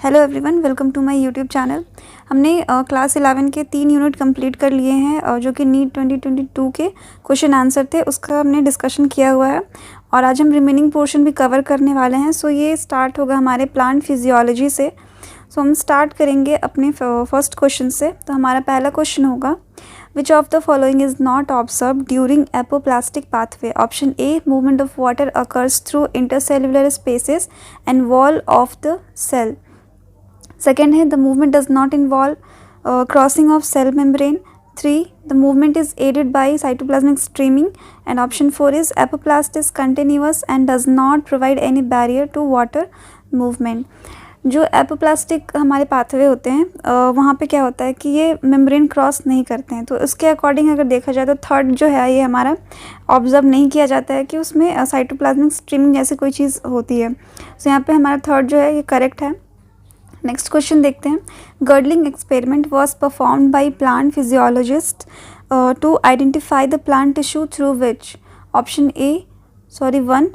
Hello everyone, welcome to my YouTube channel. हमने class 11 के 3 unit complete कर लिए हैं जो कि नीट 2022 के क्वेश्चन आंसर थे, उसका हमने डिस्कशन किया हुआ है और आज हम रिमेनिंग पोर्शन भी कवर करने वाले हैं। सो ये स्टार्ट होगा हमारे प्लांट फिजियोलॉजी से। सो हम स्टार्ट करेंगे अपने फर्स्ट क्वेश्चन से। तो हमारा पहला क्वेश्चन होगा, which of the following is not observe during apoplastic pathway. Option A, movement of water occurs through intercellular spaces and wall of the cell. Second है, the movement does not involve crossing of cell membrane. 3, the movement is aided by cytoplasmic streaming. And option 4 is apoplast is continuous and does not provide any barrier to water movement. जो apoplastic हमारे pathway होते हैं वहाँ पे क्या होता है कि ये मेम्ब्रेन क्रॉस नहीं करते हैं। तो उसके अकॉर्डिंग अगर देखा जाए तो थर्ड जो है ये हमारा ऑब्जर्व नहीं किया जाता है कि उसमें साइटोप्लाज्मिक स्ट्रीमिंग जैसी कोई चीज़ होती है। तो यहाँ पे हमारा थर्ड जो है ये करेक्ट है। नेक्स्ट क्वेश्चन देखते हैं। Girdling experiment was performed by plant physiologist to identify the plant tissue through which. Option A 1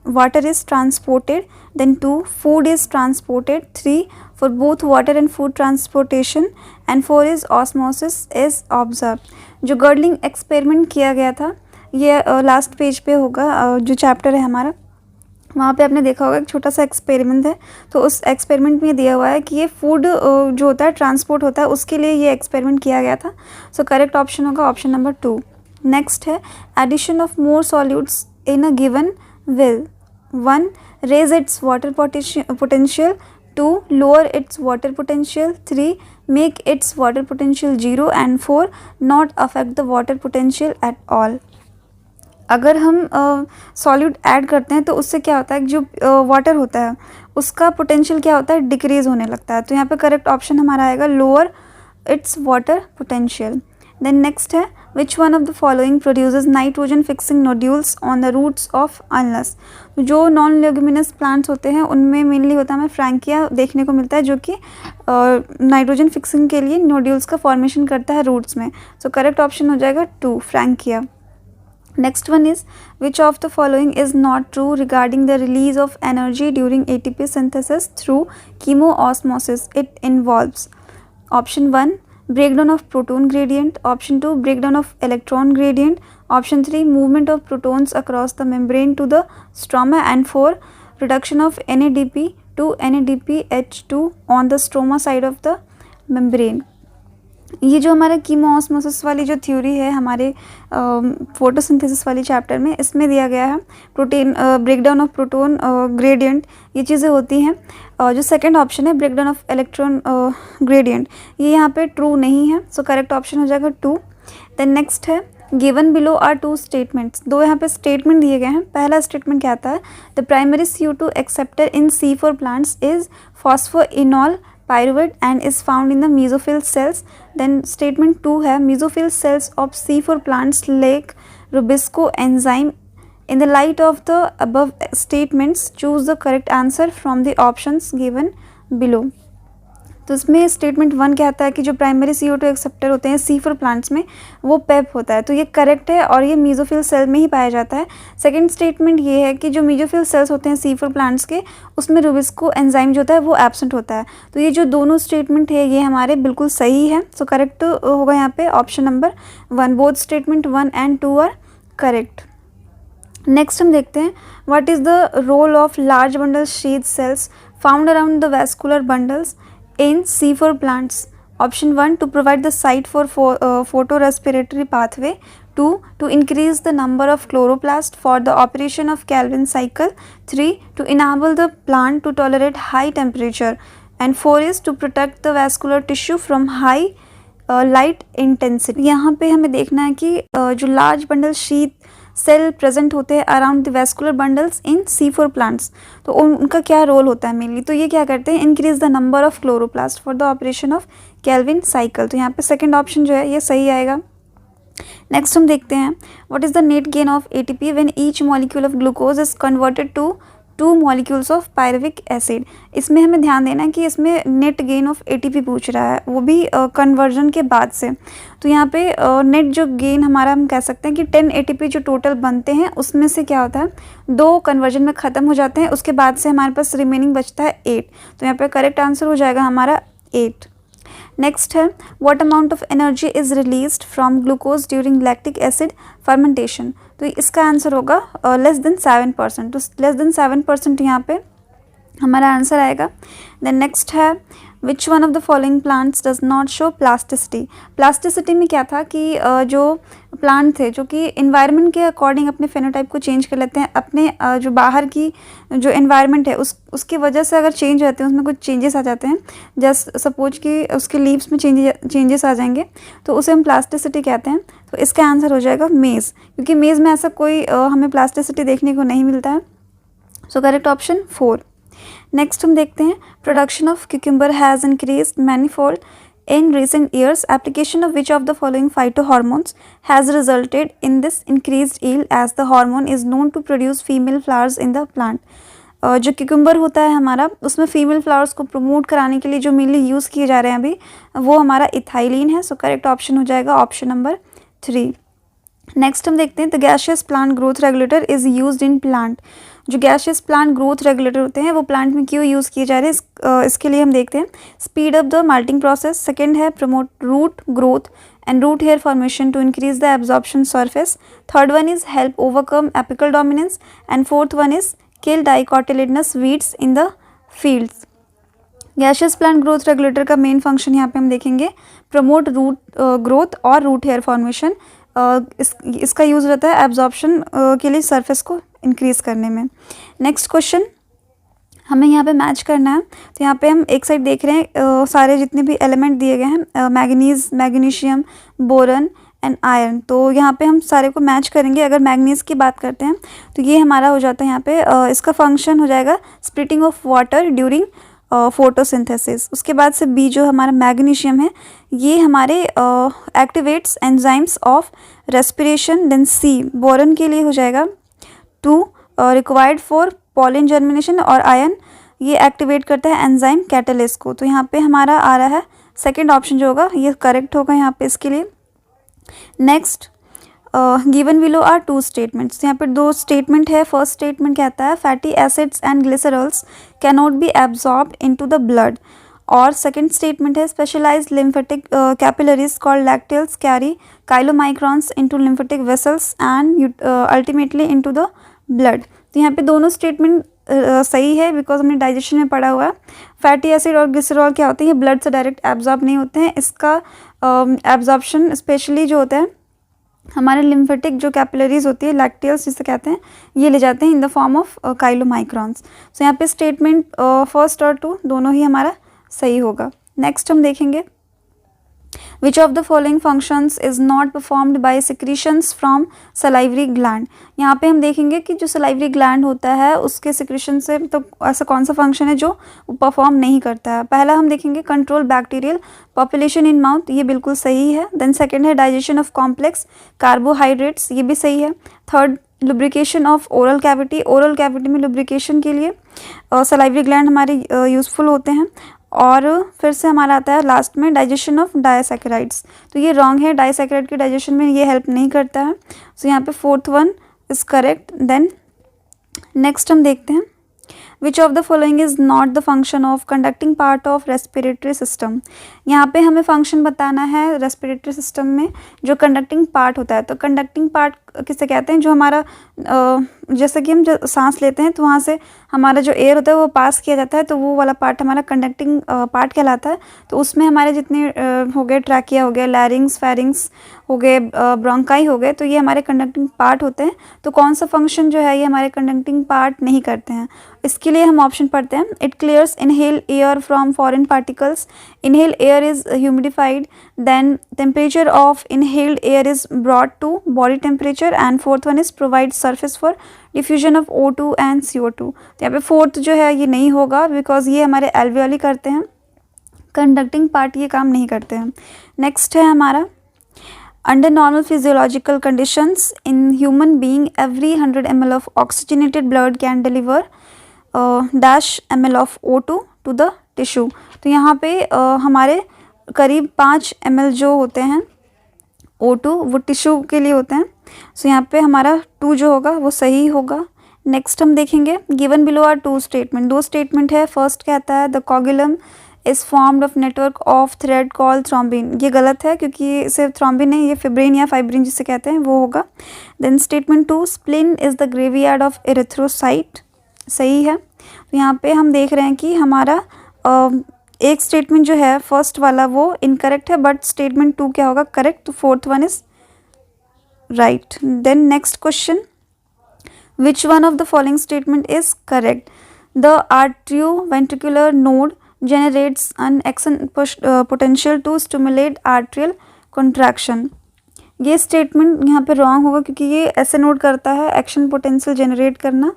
water is transported, then 2 food is transported, 3 for both water and food transportation, and 4 is osmosis is observe. जो girdling experiment किया गया था ये last page पे होगा, जो chapter है हमारा वहाँ पे आपने देखा होगा एक छोटा सा एक्सपेरिमेंट है। तो उस एक्सपेरिमेंट में दिया हुआ है कि ये फूड जो होता है ट्रांसपोर्ट होता है, उसके लिए ये एक्सपेरिमेंट किया गया था। सो करेक्ट ऑप्शन होगा ऑप्शन नंबर 2। नेक्स्ट है, addition of more solutes in a given will. 1 raise its water potential, 2 lower it's water potential, 3 make its water potential 0, and 4 not affect the water potential at all. अगर हम solute add करते हैं तो उससे क्या होता है, जो वाटर होता है उसका पोटेंशियल क्या होता है, डिक्रीज़ होने लगता है। तो यहाँ पे करेक्ट ऑप्शन हमारा आएगा lower it's water potential. Then next है, which one of the following produces nitrogen fixing nodules on the roots of अनलस। जो नॉन लेग्यूमिनस प्लांट्स होते हैं उनमें मेनली होता है हमें फ्रैंकिया देखने को मिलता है, जो कि नाइट्रोजन फिक्सिंग के लिए नोड्यूल्स का फॉर्मेशन करता है रूट्स में। सो करेक्ट ऑप्शन हो जाएगा 2 Frankia. Next one is, which of the following is not true regarding the release of energy during ATP synthesis through chemoosmosis? It involves option 1 breakdown of proton gradient, option 2 breakdown of electron gradient, option 3 movement of protons across the membrane to the stroma, and 4 reduction of NADP to NADPH2 on the stroma side of the membrane। ये जो हमारा कीमोऑस्मोसिस वाली जो theory है हमारे photosynthesis वाली chapter में, इसमें दिया गया है protein breakdown of proton gradient, ये चीज़ें होती हैं। जो सेकंड ऑप्शन है ब्रेकडाउन ऑफ इलेक्ट्रॉन ग्रेडियंट, ये यहाँ पे ट्रू नहीं है। सो करेक्ट ऑप्शन हो जाएगा 2। देन नेक्स्ट है, गिवन बिलो आर 2 स्टेटमेंट्स। 2 यहाँ पे स्टेटमेंट दिए गए हैं। पहला स्टेटमेंट क्या आता है, the primary CO2 acceptor in C4 plants is phosphoenol pyruvate and is found in the mesophyll cells. Then statement 2 है, mesophyll cells of C4 plants lack rubisco enzyme. In the light of the above statements, choose the correct answer from the options given below. तो इसमें statement 1 कहता है कि जो primary CO2 acceptor होते हैं C4 plants में वो पेप होता है, तो ये करेक्ट है और ये मीजोफिल सेल में ही पाया जाता है। सेकंड स्टेटमेंट ये है कि जो मीजोफिल सेल्स होते हैं C4 प्लांट्स के, उसमें रुबिस्को एंजाइम जो होता है वो एब्सेंट होता है। तो ये जो दोनों स्टेटमेंट है ये हमारे बिल्कुल सही है। सो करेक्ट होगा यहाँ पे option number 1। Both statement 1 and 2 are correct. Next हम देखते हैं, what is the role of large bundle sheath cells found around the vascular bundles in C4 plants? Option 1 to provide the site for photorespiratory pathway, 2 to increase the number of chloroplast for the operation of Calvin cycle, 3 to enable the plant to tolerate high temperature, and 4 is to protect the vascular tissue from high light intensity। यहाँ पे हमें देखना है कि जो large bundle sheath cell present होते हैं around the vascular bundles in C4 plants, तो उनका क्या रोल होता है मेनली, तो ये क्या करते हैं, increase the number of chloroplast for the operation of Calvin cycle. तो यहाँ पे सेकंड ऑप्शन जो है ये सही आएगा। नेक्स्ट हम देखते हैं, what is the net gain of ATP when each molecule of glucose is converted to 2 molecules of pyruvic acid. इसमें हमें ध्यान देना है कि इसमें नेट गेन ऑफ एटीपी पूछ रहा है, वो भी कन्वर्जन के बाद से। तो यहाँ पे नेट जो गेन हमारा हम कह सकते हैं कि 10 एटीपी जो टोटल बनते हैं उसमें से क्या होता है 2 कन्वर्जन में ख़त्म हो जाते हैं, उसके बाद से हमारे पास रिमेनिंग बचता है 8। तो यहाँ पे करेक्ट आंसर हो जाएगा हमारा 8। नेक्स्ट है what amount of energy is released from glucose during lactic acid fermentation. तो इसका आंसर होगा लेस देन 7%। तो लेस देन 7% यहाँ पे हमारा आंसर आएगा। देन नेक्स्ट है which one of the following plants does not show plasticity. Plasticity में क्या था कि जो प्लांट थे जो कि इन्वायरमेंट के अकॉर्डिंग अपने फेनोटाइप को चेंज कर लेते हैं, अपने जो बाहर की जो इन्वायरमेंट है उसकी वजह से अगर चेंज होते हैं उसमें कुछ चेंजेस आ जाते हैं, जस्ट सपोज कि उसके लीव्स में चेंजेस आ जाएंगे तो उसे हम प्लास्टिसिटी कहते हैं। तो इसका आंसर हो जाएगा मेज़, क्योंकि मेज़ में ऐसा कोई हमें प्लास्टिसिटी देखने को नहीं मिलता है। सो करेक्ट ऑप्शन 4। नेक्स्ट हम देखते हैं production of cucumber has increased manifold in recent years, application of which of the following phytohormones has resulted in this increased yield as the hormone is known to produce female flowers in the plant. जो cucumber होता है हमारा उसमें female flowers को promote कराने के लिए जो मेनली यूज़ किए जा रहे हैं अभी वो हमारा इथाइलिन है। सो करेक्ट ऑप्शन हो जाएगा ऑप्शन नंबर 3। नेक्स्ट हम देखते हैं the gaseous plant growth regulator is used in plant. जो गैसियस प्लांट ग्रोथ रेगुलेटर होते हैं वो प्लांट में क्यों यूज़ किए जा रहे हैं, इसके लिए हम देखते हैं speed up the malting process, second है promote root growth and root hair formation to increase the absorption surface, third one is help overcome apical dominance and fourth one is kill dicotyledonous weeds in the fields. Gaseous plant growth regulator का main function यहाँ पे हम देखेंगे promote root growth और root hair formation. इसका use रहता है absorption के लिए सरफेस को इंक्रीज़ करने में। नेक्स्ट क्वेश्चन हमें यहाँ पे मैच करना है। तो यहाँ पे हम एक साइड देख रहे हैं सारे जितने भी एलिमेंट दिए गए हैं manganese, magnesium, boron and iron. तो यहाँ पे हम सारे को मैच करेंगे। अगर मैग्नीज की बात करते हैं तो ये हमारा हो जाता है यहाँ पे इसका फंक्शन हो जाएगा splitting of water during photosynthesis. उसके बाद से बी जो हमारा मैग्नीशियम है ये हमारे activates enzymes of respiration. Then C boron के लिए हो जाएगा 2 रिक्वायर्ड फॉर पॉलन जर्मिनेशन और आयन ये एक्टिवेट करता है एंजाइम कैटलिस को। तो यहाँ पे हमारा आ रहा है सेकंड ऑप्शन जो होगा ये करेक्ट होगा यहाँ पे इसके लिए। Next given below are 2 statements. यहाँ पे 2 स्टेटमेंट है। फर्स्ट स्टेटमेंट कहता है fatty acids and glycerols can not be absorbed into the blood, और सेकंड स्टेटमेंट है specialised lymphatic capillaries called lacteals carry chylomicrons into lymphatic vessels and ultimately into the blood. तो यहाँ पे दोनों statement सही है बिकॉज हमने डाइजेशन में पढ़ा हुआ है। फैटी एसिड और ग्लिसरॉल क्या होते हैं ये ब्लड से डायरेक्ट एब्जॉर्ब नहीं होते हैं, इसका एब्जॉर्प्शन स्पेशली जो होता है हमारे लिम्फेटिक जो कैपिलरीज होती है लैक्टेल्स जिसे कहते हैं ये ले जाते हैं इन द फॉर्म ऑफ काइलोमाइक्रॉन्स। सो यहाँ पे स्टेटमेंट फर्स्ट और 2 दोनों ही हमारा सही होगा। नेक्स्ट हम देखेंगे विच of the following functions is not performed by secretions from salivary gland. यहाँ पे हम देखेंगे कि जो सलाइवरी ग्लैंड होता है उसके सिक्रीशन से तो ऐसा कौन सा फंक्शन है जो परफॉर्म नहीं करता है। पहला हम देखेंगे control bacterial population in mouth, ये बिल्कुल सही है। देन सेकेंड है डाइजेशन ऑफ कॉम्प्लेक्स कार्बोहाइड्रेट्स, ये भी सही है। Third lubrication of oral cavity, oral cavity में लुब्रिकेशन के लिए सलाइवरी ग्लैंड हमारे यूज़फुल होते हैं। और फिर से हमारा आता है लास्ट में डाइजेशन ऑफ डायसैकेराइड्स, तो ये रॉन्ग है, डायसैकेराइड के डाइजेशन में ये हेल्प नहीं करता है। सो यहाँ पे fourth one is correct. Then next हम देखते हैं which of the following is not the function of conducting part of respiratory system. यहाँ पे हमें फंक्शन बताना है रेस्पिरेटरी सिस्टम में जो कंडक्टिंग पार्ट होता है। तो कंडक्टिंग पार्ट किसे कहते हैं, जो हमारा जैसे कि हम जो सांस लेते हैं तो वहाँ से हमारा जो एयर होता है वो पास किया जाता है, तो वो वाला पार्ट हमारा कंडक्टिंग पार्ट कहलाता है। तो उसमें हमारे जितने हो गए ट्रैकिया हो गए, लैरिंग्स, फेरिंग्स हो गए, ब्रोंकाई हो गए, तो ये हमारे कंडक्टिंग पार्ट होते हैं। तो कौन सा फंक्शन जो है ये हमारे कंडक्टिंग पार्ट नहीं करते हैं। इसके लिए हम ऑप्शन पढ़ते हैं it clears inhale air from foreign particles, inhale air is humidified, then temperature of inhaled air is brought to body temperature, and fourth one is provide surface for diffusion of O2 and CO2। तो यहाँ पे fourth जो है ये नहीं होगा because ये हमारे एल्वियोली करते हैं, कंडक्टिंग पार्ट ये काम नहीं करते हैं। नेक्स्ट है हमारा under normal physiological conditions in human being every 100 ml of oxygenated blood can deliver -ml of O2 to the tissue. तो यहाँ पे हमारे करीब 5 ml जो होते हैं O2 वो टिश्यू के लिए होते हैं। सो यहाँ पे हमारा 2 जो होगा वो सही होगा। नेक्स्ट हम देखेंगे given below are 2 statement. 2 statement है। फर्स्ट कहता है the coagulum is formed of network of thread called thrombin. ये गलत है क्योंकि ये सिर्फ थ्रोम्बिन नहीं, ये फिब्रिन या फाइब्रिन जिसे कहते हैं वो होगा। Then statement 2 spleen is the graveyard of erythrocyte, सही है। तो यहाँ पे हम देख रहे हैं कि हमारा एक स्टेटमेंट जो है फर्स्ट वाला वो इनकरेक्ट है, बट स्टेटमेंट 2 क्या होगा करेक्ट। तो fourth one is right. Then next question, which one of the following statement is correct? The arterioventricular node generates an action potential to stimulate arterial contraction. ये statement यहाँ पे wrong होगा क्योंकि ये ऐसे नोट करता है एक्शन पोटेंशियल जनरेट करना।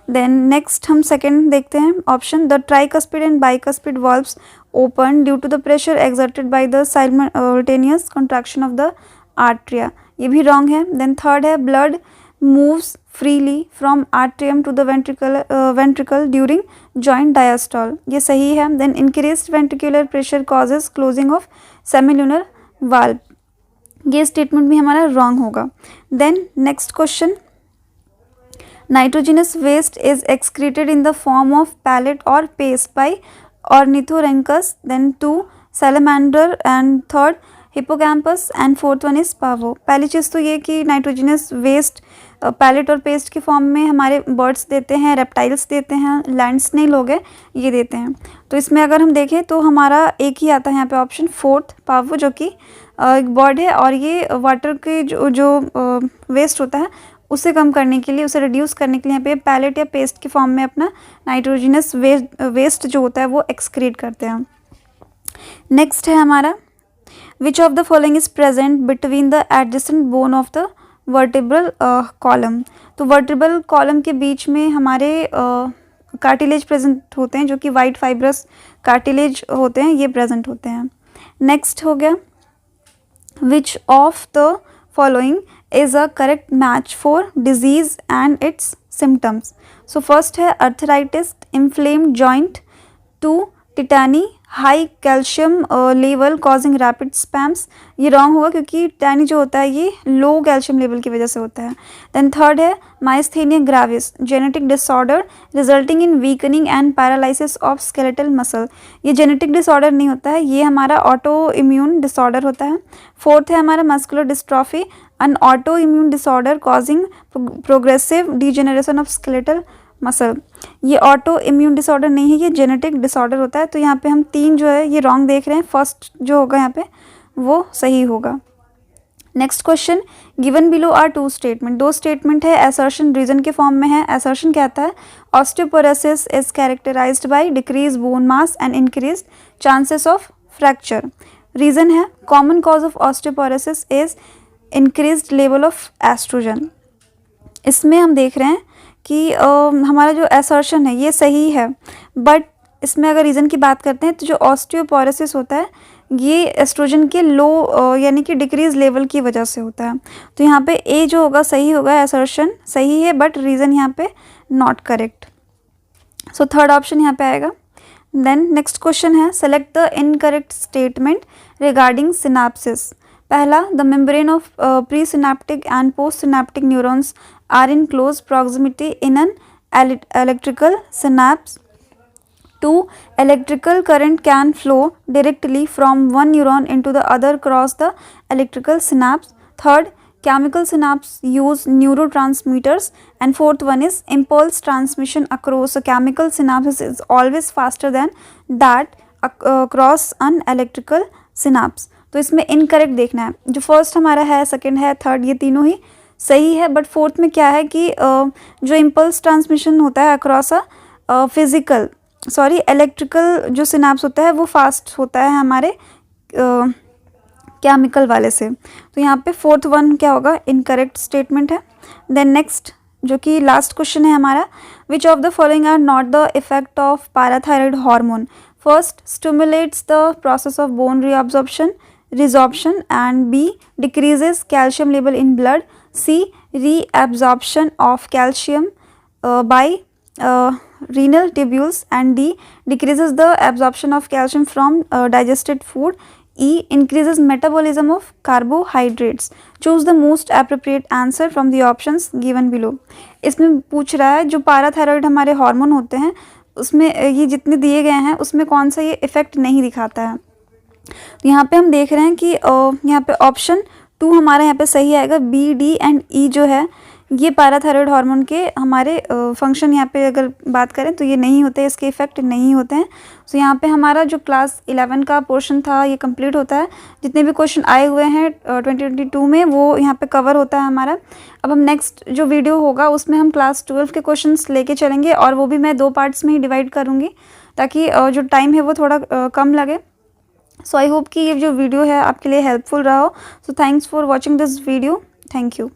देन नेक्स्ट हम सेकेंड देखते हैं option, the tricuspid and bicuspid valves open due to the pressure exerted by the simultaneous contraction of the atria, ये भी रॉन्ग है। देन थर्ड है blood moves freely from atrium to the ventricle during joint diastole, ये सही है। then increased ventricular pressure causes closing of semilunar valve, ये statement भी हमारा रॉन्ग होगा। then next question, nitrogenous waste is excreted in the form of pellet or paste by ornithorhynchus, then 2 salamander and third hippocampus and fourth one is Pavo. पहली चीज़ तो ये कि nitrogenous waste pellet और paste के form में हमारे birds देते हैं, रेप्टाइल्स देते हैं, लैंड स्नेल हो गए ये देते हैं। तो इसमें अगर हम देखें तो हमारा एक ही आता है यहाँ पे ऑप्शन फोर्थ पावो, जो कि एक बर्ड है और ये वाटर के जो वेस्ट होता है उसे कम करने के लिए, उसे रिड्यूस करने के लिए यहाँ पे पैलेट या पेस्ट के फॉर्म में अपना नाइट्रोजनस वेस्ट जो होता है वो एक्सक्रीट करते हैं। नेक्स्ट है हमारा Which of the following is present between the adjacent bone of the vertebral column? तो vertebral column के बीच में हमारे कार्टिलेज प्रेजेंट होते हैं जो कि वाइट फाइब्रस कार्टिलेज होते हैं, ये प्रेजेंट होते हैं। नेक्स्ट हो गया Which of the following is a correct match for disease and its symptoms? So first है arthritis, inflamed joint, 2 tetani, high calcium level causing rapid spams, ये रॉन्ग होगा क्योंकि टिटानी जो होता है ये लो कैल्शियम लेवल की वजह से होता है। देन थर्ड है myasthenia gravis, genetic disorder resulting in weakening and paralysis of skeletal muscle, ये जेनेटिक डिसऑर्डर नहीं होता है, ये हमारा ऑटो इम्यून डिसऑर्डर होता है। फोर्थ है हमारा muscular dystrophy, N auto immune disorder causing progressive degeneration of skeletal muscle, ये ऑटो इम्यून डिसऑर्डर नहीं है, ये जेनेटिक डिसऑर्डर होता है। तो यहाँ पे हम 3 जो है ये रॉन्ग देख रहे हैं, फर्स्ट जो होगा यहाँ पे वो सही होगा। Next question, given below are 2 statement. 2 statement है, असर्शन रीजन के फॉर्म में है। असर्शन कहता है osteoporosis is characterised by decrease bone mass and increase chances of fracture. Reason है common cause of osteoporosis is increased level of oestrogen. इसमें हम देख रहे हैं कि हमारा जो असर्शन है ये सही है, बट इसमें अगर रीज़न की बात करते हैं तो जो ऑस्टियोपोरोसिस होता है ये एस्ट्रोजन के लो यानी कि डिक्रीज लेवल की वजह से होता है। तो यहाँ पे ए जो होगा सही होगा, असर्शन सही है बट रीज़न यहाँ पे not correct. So third option यहाँ पे आएगा। देन नेक्स्ट क्वेश्चन है, select the incorrect statement regarding synapsis. पहला, the membrane of presynaptic and postsynaptic neurons are in close proximity in an electrical synapse. 2. Electrical current can flow directly from one neuron into the other across the electrical synapse. Third, chemical synapse use neurotransmitters. And fourth one is impulse transmission across a chemical synapse is always faster than that across an electrical synapse. तो इसमें incorrect देखना है। जो first हमारा है, second है, third, ये तीनों ही सही है, बट फोर्थ में क्या है कि जो इम्पल्स ट्रांसमिशन होता है अक्रॉस इलेक्ट्रिकल जो सिनेप्स होता है वो फास्ट होता है हमारे केमिकल वाले से। तो यहाँ पे फोर्थ वन क्या होगा, इनकरेक्ट स्टेटमेंट है। देन नेक्स्ट जो कि लास्ट क्वेश्चन है हमारा, which of the following are not the effect of parathyroid hormone? First, stimulates the process of bone resorption and B, decreases calcium level in blood, C, reabsorption of calcium by renal tubules, and D, decreases the absorption of calcium from digested food. E, increases metabolism of carbohydrates. Choose the most appropriate answer from the options given below. इसमें पूछ रहा है जो पाराथायरॉयड हमारे hormone होते हैं उसमें ये जितने दिए गए हैं उसमें कौन सा ये इफ़ेक्ट नहीं दिखाता है। यहाँ पे हम देख रहे हैं कि यहाँ पे ऑप्शन 2 हमारा यहाँ पे सही आएगा। बी, डी एंड ई जो है ये पाराथायरॉयड हार्मोन के हमारे फंक्शन यहाँ पे अगर बात करें तो ये नहीं होते, इसके इफ़ेक्ट नहीं होते हैं। तो यहाँ पे हमारा जो क्लास 11 का पोर्शन था ये कंप्लीट होता है। जितने भी क्वेश्चन आए हुए हैं 2022 में वो यहाँ पे कवर होता है हमारा। अब हम नेक्स्ट जो वीडियो होगा उसमें हम क्लास 12 के क्वेश्चंस लेके चलेंगे और वो भी मैं 2 पार्ट्स में ही डिवाइड करूँगी ताकि जो टाइम है वो थोड़ा कम लगे। सो आई होप कि ये जो वीडियो है आपके लिए हेल्पफुल रहा हो। So thanks for watching this video. Thank you.